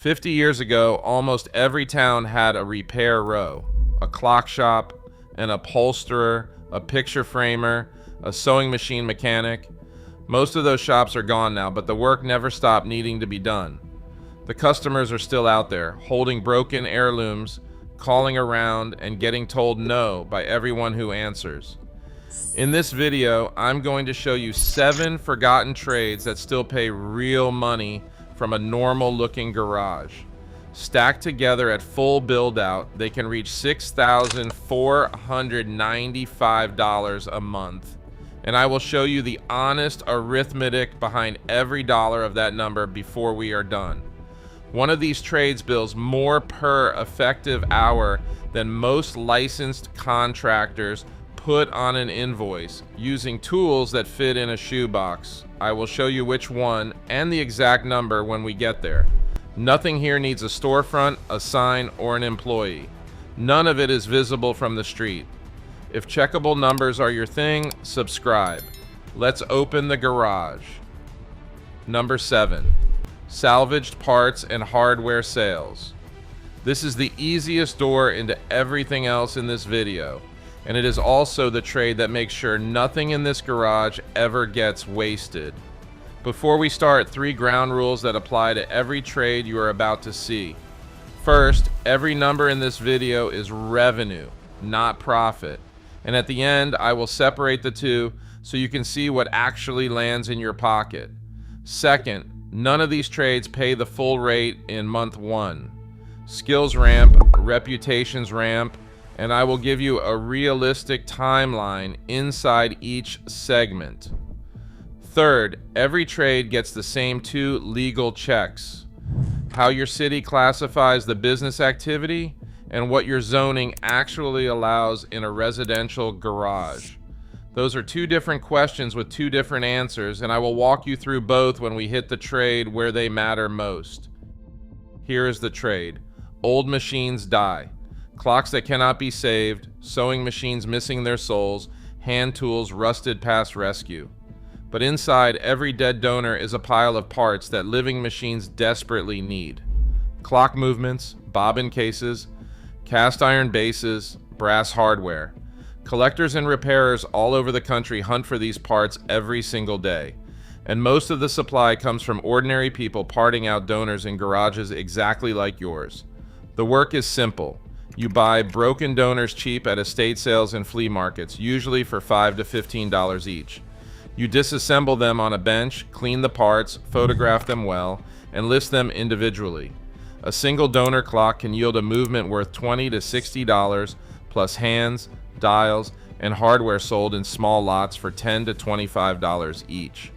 50 years ago, almost every town had a repair row, a clock shop, an upholsterer, a picture framer, a sewing machine mechanic. Most of those shops are gone now, but the work never stopped needing to be done. The customers are still out there, holding broken heirlooms, calling around, and getting told no by everyone who answers. In this video, I'm going to show you 7 forgotten trades that still pay real money from a normal-looking garage. Stacked together at full build-out, they can reach $6,495 a month. And I will show you the honest arithmetic behind every dollar of that number before we are done. One of these trades bills more per effective hour than most licensed contractors put on an invoice using tools that fit in a shoebox. I will show you which one and the exact number when we get there. Nothing here needs a storefront, a sign, or an employee. None of it is visible from the street. If checkable numbers are your thing, subscribe. Let's open the garage. Number 7. Salvaged parts and hardware sales. This is the easiest door into everything else in this video, and it is also the trade that makes sure nothing in this garage ever gets wasted. Before we start, 3 ground rules that apply to every trade you are about to see. First, every number in this video is revenue, not profit. And at the end, I will separate the two so you can see what actually lands in your pocket. Second, none of these trades pay the full rate in month 1. Skills ramp, reputations ramp, and I will give you a realistic timeline inside each segment. Third, every trade gets the same 2 legal checks: how your city classifies the business activity and what your zoning actually allows in a residential garage. Those are 2 different questions with 2 different answers, and I will walk you through both when we hit the trade where they matter most. Here is the trade. Old machines die. Clocks that cannot be saved, sewing machines missing their souls, hand tools rusted past rescue. But inside every dead donor is a pile of parts that living machines desperately need. Clock movements, bobbin cases, cast iron bases, brass hardware. Collectors and repairers all over the country hunt for these parts every single day. And most of the supply comes from ordinary people parting out donors in garages exactly like yours. The work is simple. You buy broken donors cheap at estate sales and flea markets, usually for $5 to $15 each. You disassemble them on a bench, clean the parts, photograph them well, and list them individually. A single donor clock can yield a movement worth $20 to $60, plus hands, dials, and hardware sold in small lots for $10 to $25 each.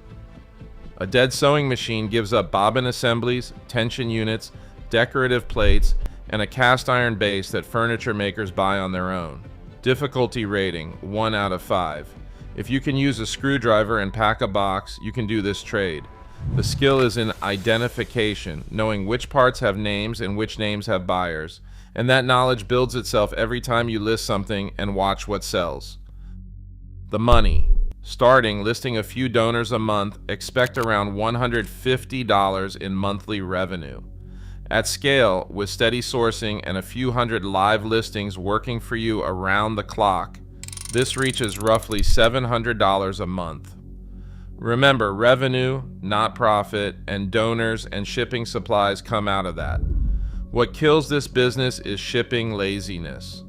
A dead sewing machine gives up bobbin assemblies, tension units, decorative plates, and a cast iron base that furniture makers buy on their own. Difficulty rating, 1 out of 5. If you can use a screwdriver and pack a box, you can do this trade. The skill is in identification, knowing which parts have names and which names have buyers, and that knowledge builds itself every time you list something and watch what sells. The money. Starting listing a few donors a month, expect around $150 in monthly revenue. At scale, with steady sourcing and a few hundred live listings working for you around the clock, this reaches roughly $700 a month. Remember, revenue, not profit, and donors and shipping supplies come out of that. What kills this business is shipping laziness.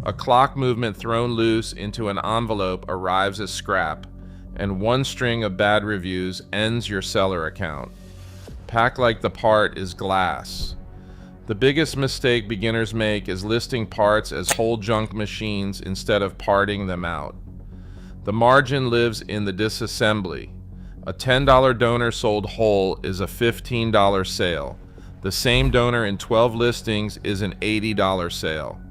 A clock movement thrown loose into an envelope arrives as scrap, and one string of bad reviews ends your seller account. Packed like the part is glass. The biggest mistake beginners make is listing parts as whole junk machines instead of parting them out. The margin lives in the disassembly. A $10 donor sold whole is a $15 sale. The same donor in 12 listings is an $80 sale.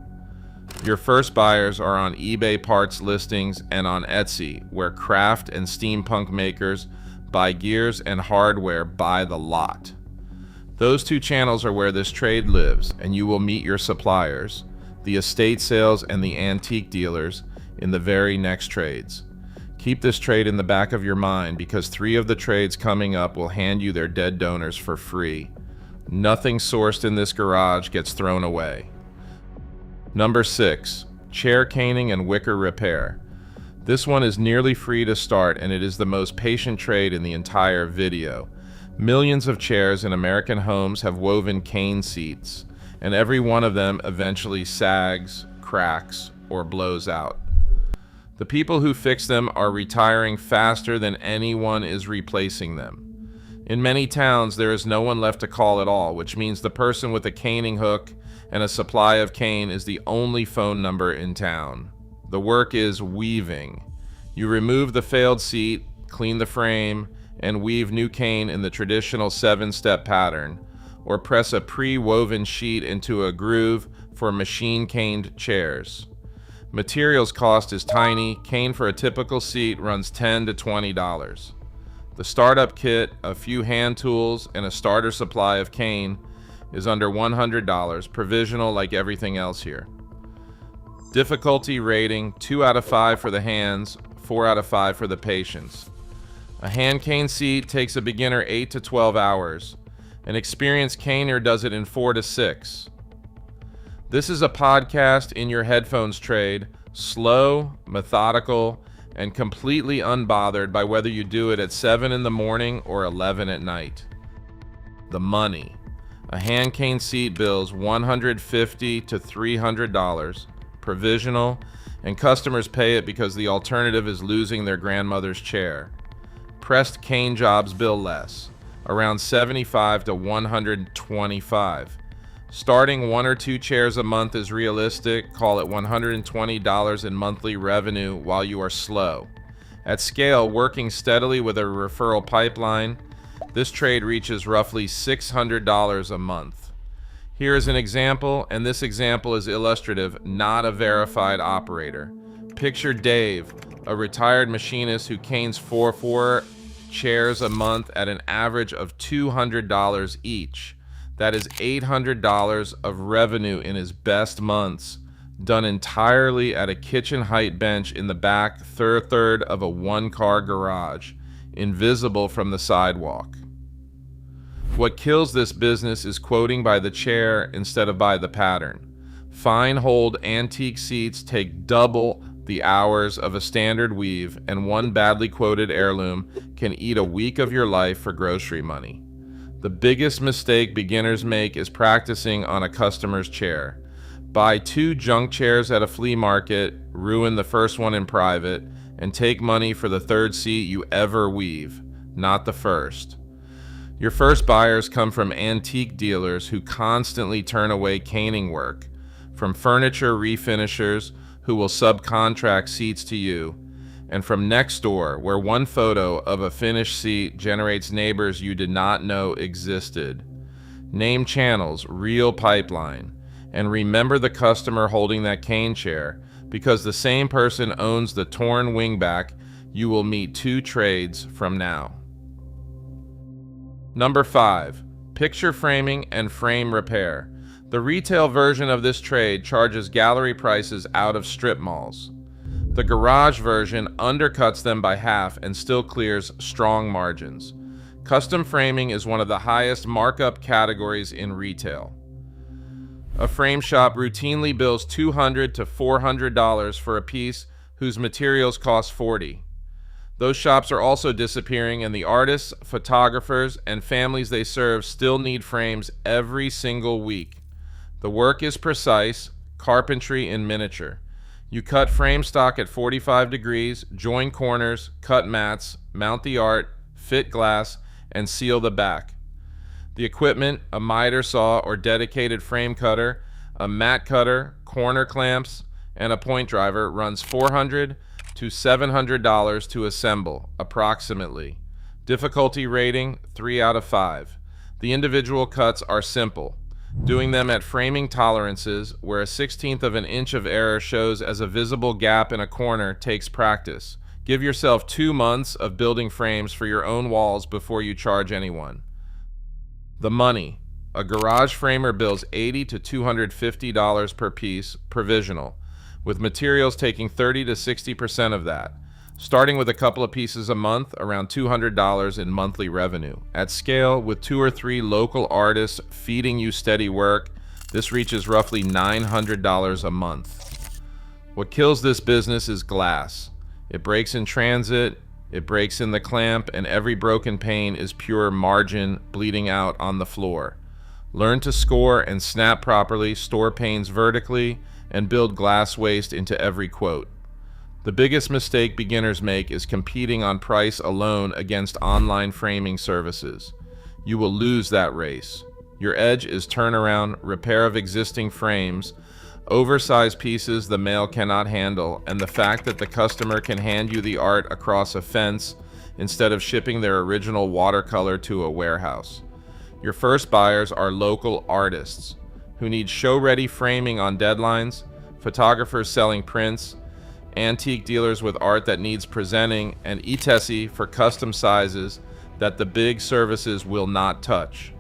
Your first buyers are on eBay parts listings and on Etsy, where craft and steampunk makers buy gears and hardware by the lot. Those 2 channels are where this trade lives, and you will meet your suppliers, the estate sales and the antique dealers, in the very next trades. Keep this trade in the back of your mind because 3 of the trades coming up will hand you their dead donors for free. Nothing sourced in this garage gets thrown away. Number 6. Chair caning and wicker repair. This one is nearly free to start, and it is the most patient trade in the entire video. Millions of chairs in American homes have woven cane seats, and every one of them eventually sags, cracks, or blows out. The people who fix them are retiring faster than anyone is replacing them. In many towns, there is no one left to call at all, which means the person with a caning hook and a supply of cane is the only phone number in town. The work is weaving. You remove the failed seat, clean the frame, and weave new cane in the traditional 7-step pattern, or press a pre-woven sheet into a groove for machine-caned chairs. Materials cost is tiny. Cane for a typical seat runs $10 to $20. The startup kit, a few hand tools, and a starter supply of cane is under $100, provisional like everything else here. Difficulty rating, 2 out of 5 for the hands, 4 out of 5 for the patience. A hand cane seat takes a beginner 8 to 12 hours. An experienced caner does it in 4 to 6. This is a podcast in your headphones trade, slow, methodical, and completely unbothered by whether you do it at 7 in the morning or 11 at night. The money. A hand cane seat bills $150 to $300, provisional, and customers pay it because the alternative is losing their grandmother's chair. Pressed cane jobs bill less, around $75 to $125. Starting 1 or 2 chairs a month is realistic. Call it $120 in monthly revenue while you are slow. At scale, working steadily with a referral pipeline, this trade reaches roughly $600 a month. Here is an example, and this example is illustrative, not a verified operator. Picture Dave, a retired machinist who canes 4 chairs a month at an average of $200 each. That is $800 of revenue in his best months, done entirely at a kitchen height bench in the back third of a 1-car garage, invisible from the sidewalk. What kills this business is quoting by the chair instead of by the pattern. Fine-holed antique seats take double the hours of a standard weave, and one badly quoted heirloom can eat a week of your life for grocery money. The biggest mistake beginners make is practicing on a customer's chair. Buy 2 junk chairs at a flea market, ruin the first one in private, and take money for the 3rd seat you ever weave, not the first. Your first buyers come from antique dealers who constantly turn away caning work, from furniture refinishers who will subcontract seats to you, and from next door, where one photo of a finished seat generates neighbors you did not know existed. Name channels, real pipeline, and remember the customer holding that cane chair, because the same person owns the torn wingback you will meet 2 trades from now. Number 5, picture framing and frame repair. The retail version of this trade charges gallery prices out of strip malls. The garage version undercuts them by half and still clears strong margins. Custom framing is one of the highest markup categories in retail. A frame shop routinely bills $200 to $400 for a piece whose materials cost $40. Those shops are also disappearing, and the artists, photographers, and families they serve still need frames every single week. The work is precise, carpentry in miniature. You cut frame stock at 45 degrees, join corners, cut mats, mount the art, fit glass, and seal the back. The equipment, a miter saw or dedicated frame cutter, a mat cutter, corner clamps, and a point driver, runs $400 to $700 to assemble, approximately. Difficulty rating, 3 out of 5. The individual cuts are simple. Doing them at framing tolerances, where a 1/16 of an inch of error shows as a visible gap in a corner, takes practice. Give yourself 2 months of building frames for your own walls before you charge anyone. The money. A garage framer bills $80 to $250 per piece, provisional, with materials taking 30 to 60% of that. starting with a couple of pieces a month, around $200 in monthly revenue. At scale, with 2 or 3 local artists feeding you steady work, this reaches roughly $900 a month. What kills this business is glass. It breaks in transit, it breaks in the clamp, and every broken pane is pure margin bleeding out on the floor. Learn to score and snap properly, store panes vertically, and build glass waste into every quote. The biggest mistake beginners make is competing on price alone against online framing services. You will lose that race. Your edge is turnaround, repair of existing frames, oversized pieces the mail cannot handle, and the fact that the customer can hand you the art across a fence instead of shipping their original watercolor to a warehouse. Your first buyers are local artists who need show-ready framing on deadlines, photographers selling prints, antique dealers with art that needs presenting, and etesi for custom sizes that the big services will not touch.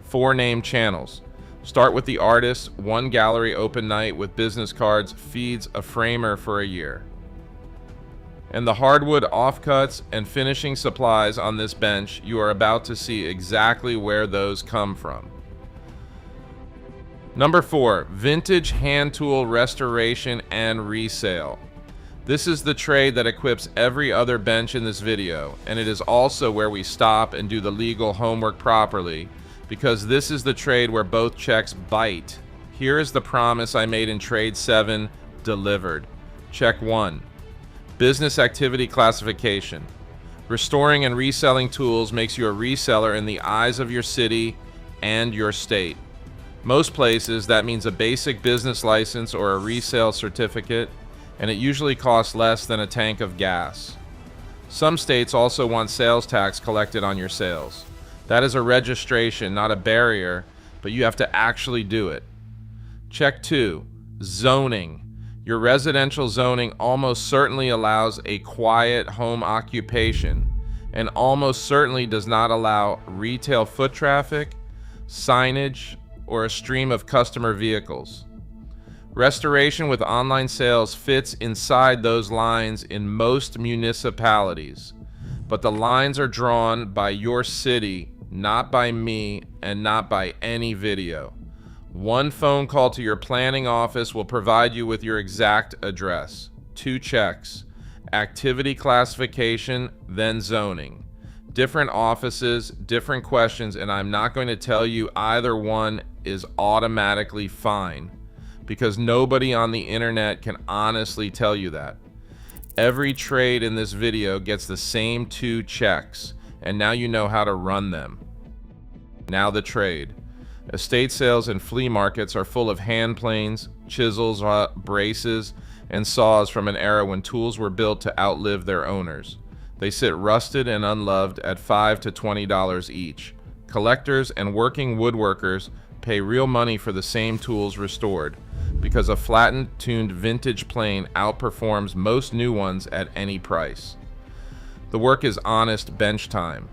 4 named channels. Start with the artist. 1 gallery open night with business cards feeds a framer for a year. And the hardwood offcuts and finishing supplies on this bench, you are about to see exactly where those come from. Number 4, vintage hand tool restoration and resale. This is the trade that equips every other bench in this video, and it is also where we stop and do the legal homework properly, because this is the trade where both checks bite. Here is the promise I made in Trade 7 delivered. Check 1. Business activity classification. Restoring and reselling tools makes you a reseller in the eyes of your city and your state. Most places, that means a basic business license or a resale certificate, and it usually costs less than a tank of gas. Some states also want sales tax collected on your sales. That is a registration, not a barrier, but you have to actually do it. Check 2. Zoning. Your residential zoning almost certainly allows a quiet home occupation and almost certainly does not allow retail foot traffic, signage, or a stream of customer vehicles. Restoration with online sales fits inside those lines in most municipalities, but the lines are drawn by your city, not by me, and not by any video. 1 phone call to your planning office will provide you with your exact address. 2 checks. Activity classification, then zoning. Different offices, different questions, and I'm not going to tell you either one is automatically fine, because nobody on the internet can honestly tell you that. Every trade in this video gets the same 2 checks, and now you know how to run them. Now the trade. Estate sales and flea markets are full of hand planes, chisels, braces, and saws from an era when tools were built to outlive their owners. They sit rusted and unloved at $5 to $20 each. Collectors and working woodworkers pay real money for the same tools restored, because a flattened, tuned vintage plane outperforms most new ones at any price. The work is honest bench time.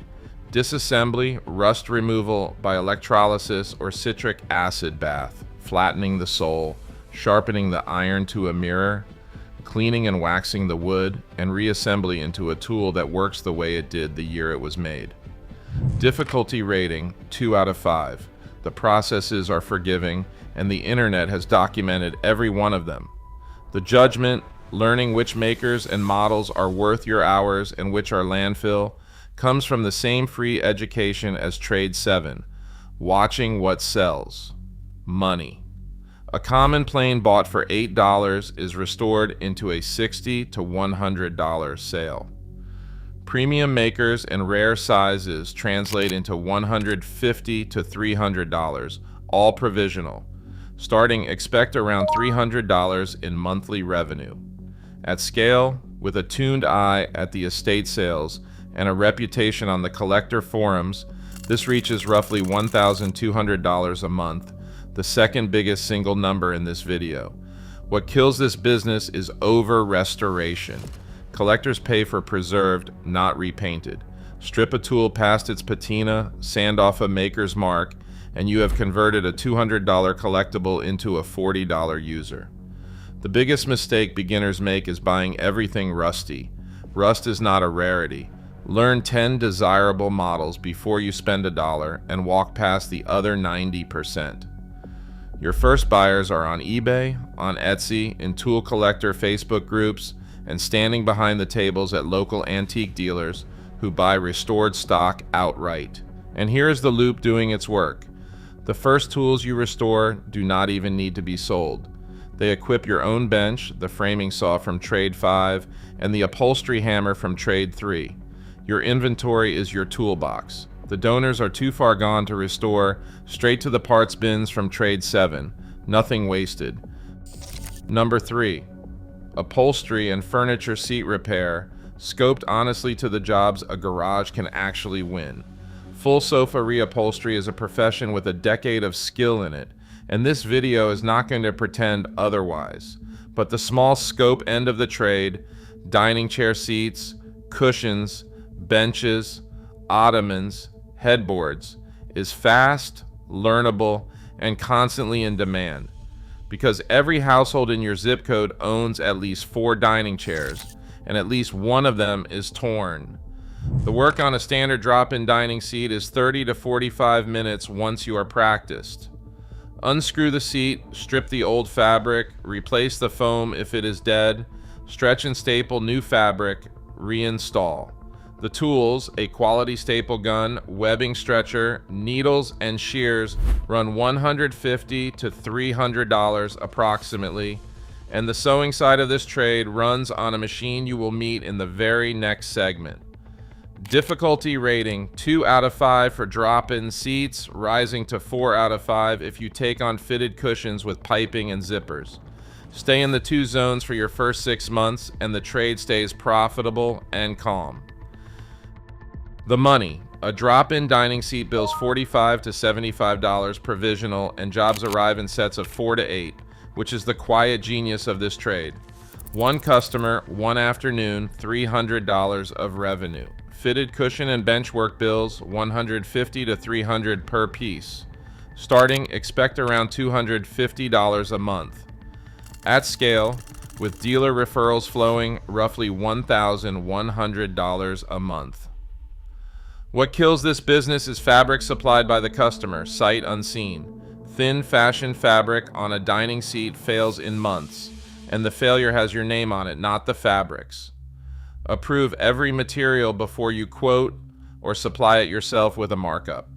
Disassembly, rust removal by electrolysis or citric acid bath, flattening the sole, sharpening the iron to a mirror, cleaning and waxing the wood, and reassembly into a tool that works the way it did the year it was made. Difficulty rating, 2 out of 5. The processes are forgiving, and the internet has documented every one of them. The judgment, learning which makers and models are worth your hours and which are landfill, comes from the same free education as Trade 7, watching what sells. Money. A common plane bought for $8 is restored into a $60 to $100 sale. Premium makers and rare sizes translate into $150 to $300, all provisional. Starting, expect around $300 in monthly revenue. At scale, with a tuned eye at the estate sales and a reputation on the collector forums, this reaches roughly $1,200 a month, the second biggest single number in this video. What kills this business is over-restoration. Collectors pay for preserved, not repainted. Strip a tool past its patina, sand off a maker's mark, and you have converted a $200 collectible into a $40 user. The biggest mistake beginners make is buying everything rusty. Rust is not a rarity. Learn 10 desirable models before you spend $1 and walk past the other 90%. Your first buyers are on eBay, on Etsy, in tool collector Facebook groups, and standing behind the tables at local antique dealers who buy restored stock outright. And here is the loop doing its work. The first tools you restore do not even need to be sold. They equip your own bench, the framing saw from Trade 5, and the upholstery hammer from Trade 3. Your inventory is your toolbox. The donors are too far gone to restore, straight to the parts bins from Trade 7. Nothing wasted. Number 3. Upholstery and furniture seat repair, scoped honestly to the jobs a garage can actually win. Full sofa reupholstery is a profession with a decade of skill in it, and this video is not going to pretend otherwise. But the small scope end of the trade, dining chair seats, cushions, benches, ottomans, headboards, is fast, learnable, and constantly in demand. Because every household in your zip code owns at least 4 dining chairs, and at least one of them is torn. The work on a standard drop-in dining seat is 30 to 45 minutes once you are practiced. Unscrew the seat, strip the old fabric, replace the foam if it is dead, stretch and staple new fabric, reinstall. The tools, a quality staple gun, webbing stretcher, needles, and shears run $150 to $300 approximately, and the sewing side of this trade runs on a machine you will meet in the very next segment. Difficulty rating 2 out of 5 for drop-in seats, rising to 4 out of 5 if you take on fitted cushions with piping and zippers. Stay in the 2 zones for your first 6 months, and the trade stays profitable and calm. The money. A drop-in dining seat bills $45 to $75 provisional, and jobs arrive in sets of 4 to 8, which is the quiet genius of this trade. One customer, one afternoon, $300 of revenue. Fitted cushion and bench work bills $150 to $300 per piece. Starting, expect around $250 a month. At scale, with dealer referrals flowing, roughly $1,100 a month. What kills this business is fabric supplied by the customer, sight unseen. Thin fashion fabric on a dining seat fails in months, and the failure has your name on it, not the fabric's. Approve every material before you quote or supply it yourself with a markup.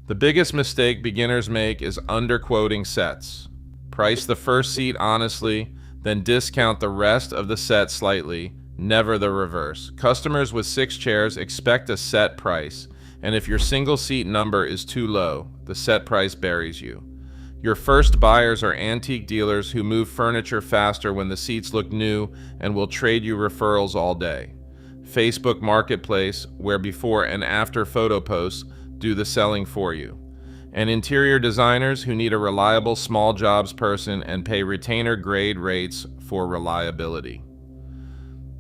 The biggest mistake beginners make is underquoting sets. Price the first seat honestly, then discount the rest of the set slightly, never the reverse. Customers with 6 chairs expect a set price, and if your single seat number is too low, the set price buries you. Your first buyers are antique dealers who move furniture faster when the seats look new and will trade you referrals all day. Facebook Marketplace, where before and after photo posts do the selling for you. And interior designers who need a reliable small jobs person and pay retainer grade rates for reliability.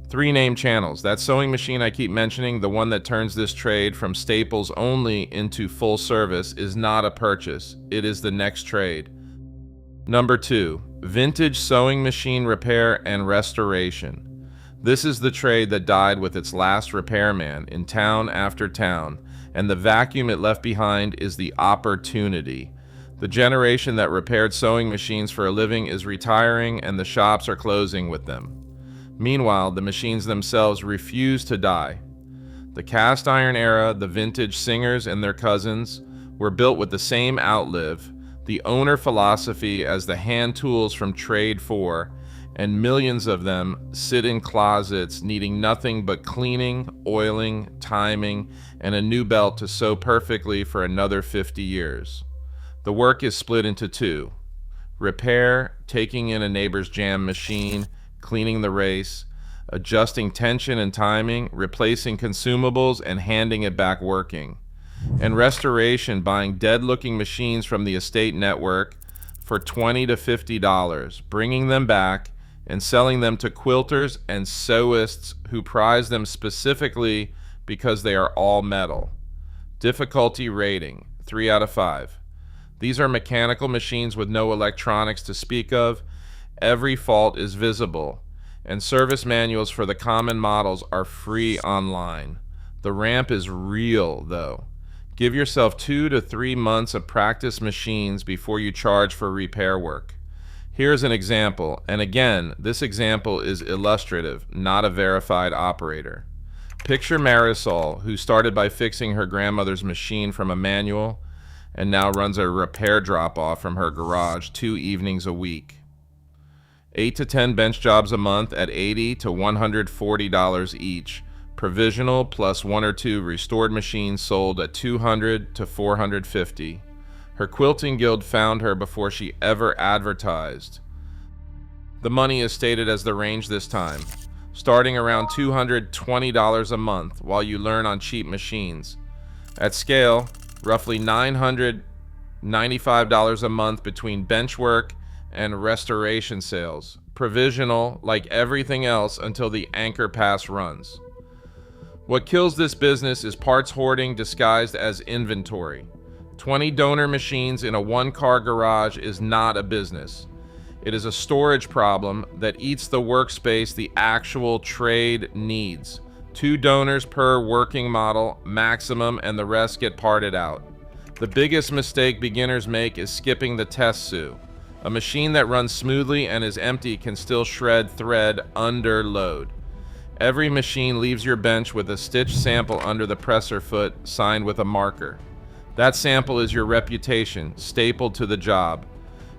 3 named channels. That sewing machine I keep mentioning, the one that turns this trade from staples only into full service, is not a purchase. It is the next trade. Number 2, vintage sewing machine repair and restoration. This is the trade that died with its last repairman in town after town, and the vacuum it left behind is the opportunity. The generation that repaired sewing machines for a living is retiring, and the shops are closing with them. Meanwhile, the machines themselves refuse to die. The cast iron era, the vintage Singers and their cousins, were built with the same outlive, the owner philosophy as the hand tools from Trade 4, and millions of them sit in closets needing nothing but cleaning, oiling, timing, and a new belt to sew perfectly for another 50 years. The work is split into 2. Repair, taking in a neighbor's jam machine, cleaning the race, adjusting tension and timing, replacing consumables, and handing it back working. And restoration, buying dead-looking machines from the estate network for $20 to $50, bringing them back and selling them to quilters and sewists who prize them specifically because they are all metal. Difficulty rating, 3 out of 5. These are mechanical machines with no electronics to speak of. Every fault is visible, and service manuals for the common models are free online. The ramp is real, though. Give yourself 2 to 3 months of practice machines before you charge for repair work. Here's an example, and again, this example is illustrative, not a verified operator. Picture Marisol, who started by fixing her grandmother's machine from a manual and now runs a repair drop-off from her garage 2 evenings a week. 8 to 10 bench jobs a month at $80 to $140 each. Provisional plus 1 or 2 restored machines sold at $200 to $450. Her quilting guild found her before she ever advertised. The money is stated as the range this time, starting around $220 a month while you learn on cheap machines. At scale, roughly $995 a month between bench work and restoration sales. Provisional, like everything else, until the anchor pass runs. What kills this business is parts hoarding disguised as inventory. 20 donor machines in a 1-car garage is not a business. It is a storage problem that eats the workspace the actual trade needs. 2 donors per working model maximum, and the rest get parted out. The biggest mistake beginners make is skipping the test sue. A machine that runs smoothly and is empty can still shred thread under load. Every machine leaves your bench with a stitched sample under the presser foot signed with a marker. That sample is your reputation, stapled to the job.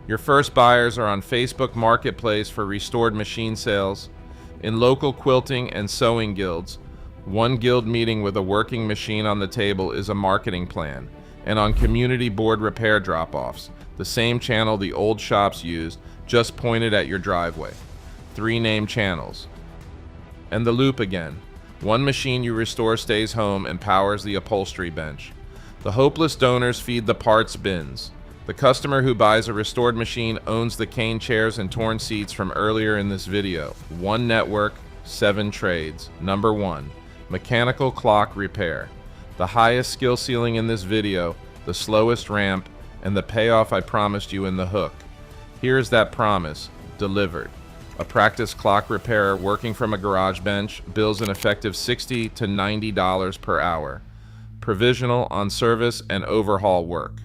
Your first buyers are on Facebook Marketplace for restored machine sales, in local quilting and sewing guilds. 1 guild meeting with a working machine on the table is a marketing plan, and on community board repair drop-offs, the same channel the old shops used, just pointed at your driveway. 3 named channels. And the loop again. 1 machine you restore stays home and powers the upholstery bench. The hopeless donors feed the parts bins. The customer who buys a restored machine owns the cane chairs and torn seats from earlier in this video. 1 network, 7 trades. Number 1, mechanical clock repair. The highest skill ceiling in this video, the slowest ramp, and the payoff I promised you in the hook. Here's that promise, delivered. A practice clock repairer working from a garage bench bills an effective $60 to $90 per hour. Provisional on service and overhaul work.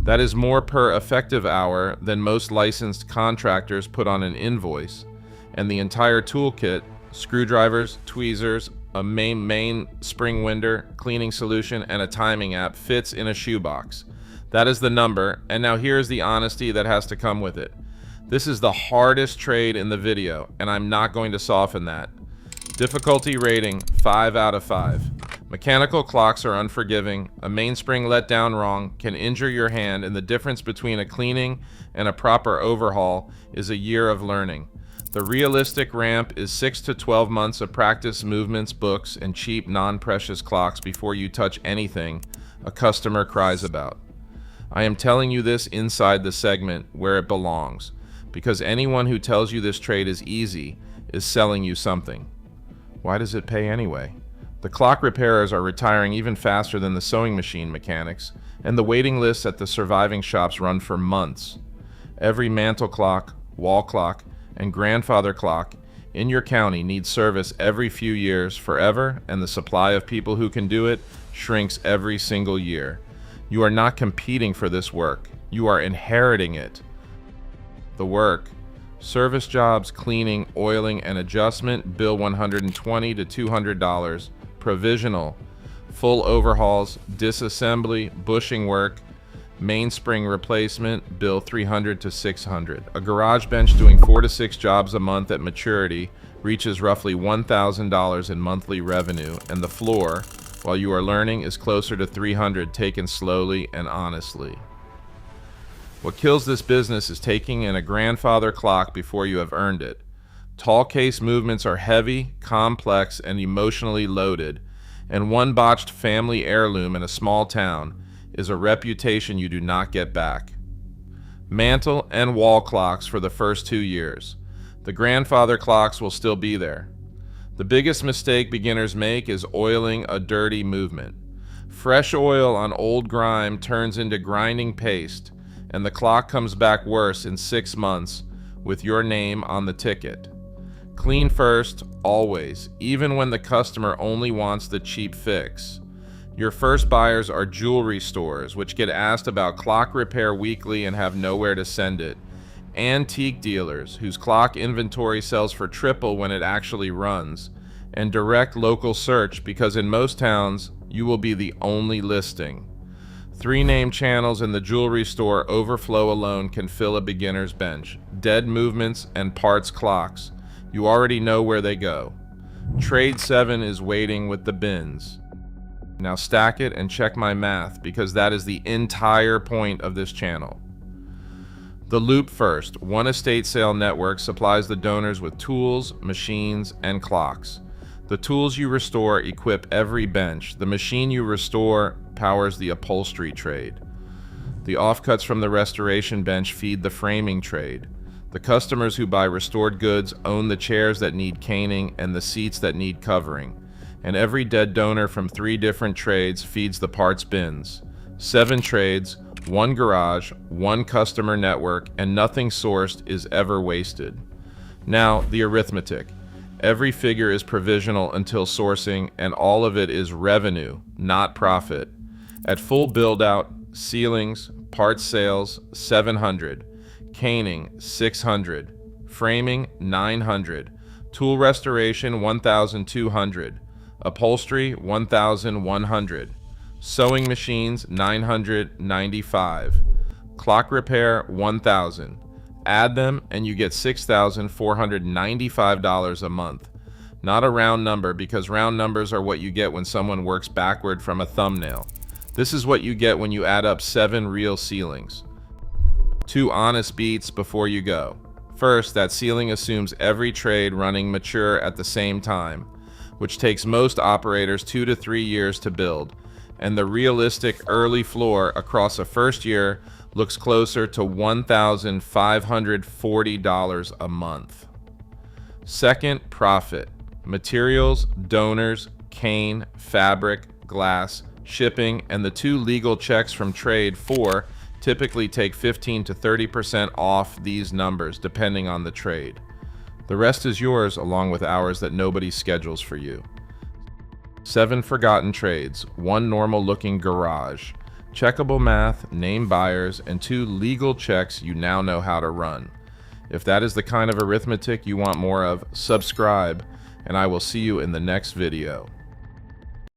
That is more per effective hour than most licensed contractors put on an invoice, and the entire toolkit, screwdrivers, tweezers, a main spring winder, cleaning solution, and a timing app fits in a shoebox. That is the number, and now here's the honesty that has to come with it. This is the hardest trade in the video, and I'm not going to soften that. Difficulty rating, 5 out of 5. Mechanical clocks are unforgiving. A mainspring let down wrong can injure your hand, and the difference between a cleaning and a proper overhaul is a year of learning. The realistic ramp is 6 to 12 months of practice movements, books, and cheap non-precious clocks before you touch anything a customer cries about. I am telling you this inside the segment where it belongs, because anyone who tells you this trade is easy is selling you something. Why does it pay anyway? The clock repairers are retiring even faster than the sewing machine mechanics, and the waiting lists at the surviving shops run for months. Every mantle clock, wall clock, and grandfather clock in your county needs service every few years forever, and the supply of people who can do it shrinks every single year. You are not competing for this work. You are inheriting it. The work, service jobs, cleaning, oiling, and adjustment, bill $120 to $200. Provisional, full overhauls, disassembly, bushing work, mainspring replacement, bill $300 to $600. A garage bench doing 4 to 6 jobs a month at maturity reaches roughly $1,000 in monthly revenue, and the floor, while you are learning, is closer to $300, taken slowly and honestly. What kills this business is taking in a grandfather clock before you have earned it. Tall case movements are heavy, complex, and emotionally loaded, and one botched family heirloom in a small town is a reputation you do not get back. Mantle and wall clocks for the first 2 years. The grandfather clocks will still be there. The biggest mistake beginners make is oiling a dirty movement. Fresh oil on old grime turns into grinding paste, and the clock comes back worse in 6 months with your name on the ticket. Clean first, always, even when the customer only wants the cheap fix. Your first buyers are jewelry stores, which get asked about clock repair weekly and have nowhere to send it. Antique dealers, whose clock inventory sells for triple when it actually runs. And direct local search, because in most towns, you will be the only listing. 3 named channels in the jewelry store overflow alone can fill a beginner's bench. Dead movements and parts clocks. You already know where they go. Trade 7 is waiting with the bins. Now stack it and check my math, because that is the entire point of this channel. The Loop First, one estate sale network, supplies the donors with tools, machines, and clocks. The tools you restore equip every bench. The machine you restore powers the upholstery trade. The offcuts from the restoration bench feed the framing trade. The customers who buy restored goods own the chairs that need caning and the seats that need covering. And every dead donor from 3 different trades feeds the parts bins. 7 trades, 1 garage, 1 customer network, and nothing sourced is ever wasted. Now, the arithmetic. Every figure is provisional until sourcing, and all of it is revenue, not profit. At full build-out, ceilings, parts sales, 700. Caning, 600. Framing, 900. Tool restoration, 1,200. Upholstery, 1,100. Sewing machines, 995. Clock repair, 1,000. Add them and you get $6,495 a month. Not a round number, because round numbers are what you get when someone works backward from a thumbnail. This is what you get when you add up 7 real ceilings. 2 honest beats before you go. First, that ceiling assumes every trade running mature at the same time, which takes most operators 2 to 3 years to build, and the realistic early floor across a first year looks closer to $1,540 a month. Second, profit. Materials, donors, cane, fabric, glass, shipping, and the 2 legal checks from trade 4 typically take 15 to 30% off these numbers, depending on the trade. The rest is yours, along with hours that nobody schedules for you. 7 forgotten trades, 1 normal-looking garage, checkable math, name buyers, and 2 legal checks you now know how to run. If that is the kind of arithmetic you want more of, subscribe, and I will see you in the next video.